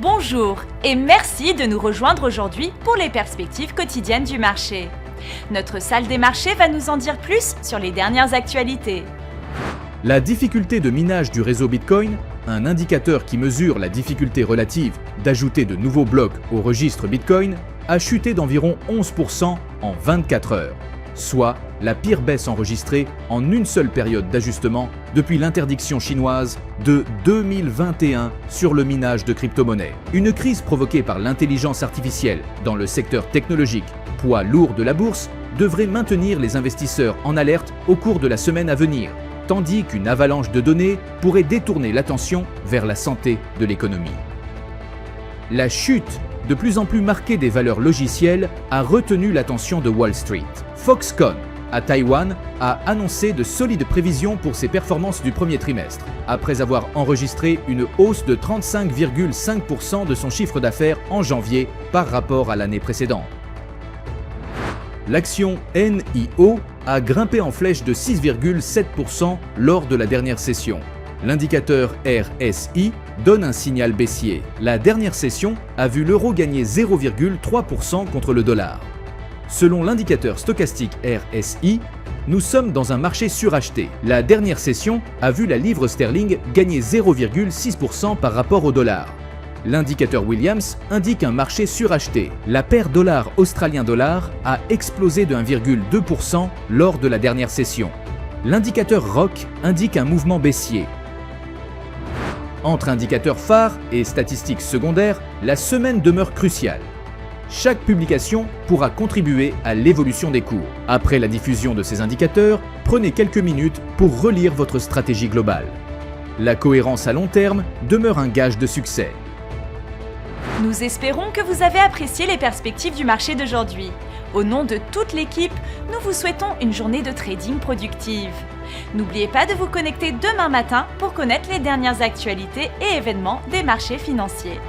Bonjour et merci de nous rejoindre aujourd'hui pour les perspectives quotidiennes du marché. Notre salle des marchés va nous en dire plus sur les dernières actualités. La difficulté de minage du réseau Bitcoin, un indicateur qui mesure la difficulté relative d'ajouter de nouveaux blocs au registre Bitcoin, a chuté d'environ 11% en 24 heures, soit la pire baisse enregistrée en une seule période d'ajustement depuis l'interdiction chinoise de 2021 sur le minage de crypto-monnaies. Une crise provoquée par l'intelligence artificielle dans le secteur technologique, poids lourd de la bourse, devrait maintenir les investisseurs en alerte au cours de la semaine à venir, tandis qu'une avalanche de données pourrait détourner l'attention vers la santé de l'économie. La chute de plus en plus marquée des valeurs logicielles a retenu l'attention de Wall Street. Foxconn, à Taïwan, a annoncé de solides prévisions pour ses performances du premier trimestre, après avoir enregistré une hausse de 35,5% de son chiffre d'affaires en janvier par rapport à l'année précédente. L'action NIO a grimpé en flèche de 6,7% lors de la dernière session. L'indicateur RSI donne un signal baissier. La dernière session a vu l'euro gagner 0,3% contre le dollar. Selon l'indicateur stochastique RSI, nous sommes dans un marché suracheté. La dernière session a vu la livre sterling gagner 0,6% par rapport au dollar. L'indicateur Williams indique un marché suracheté. La paire dollar-australien-dollar a explosé de 1,2% lors de la dernière session. L'indicateur ROC indique un mouvement baissier. Entre indicateurs phares et statistiques secondaires, la semaine demeure cruciale. Chaque publication pourra contribuer à l'évolution des cours. Après la diffusion de ces indicateurs, prenez quelques minutes pour relire votre stratégie globale. La cohérence à long terme demeure un gage de succès. Nous espérons que vous avez apprécié les perspectives du marché d'aujourd'hui. Au nom de toute l'équipe, nous vous souhaitons une journée de trading productive. N'oubliez pas de vous connecter demain matin pour connaître les dernières actualités et événements des marchés financiers.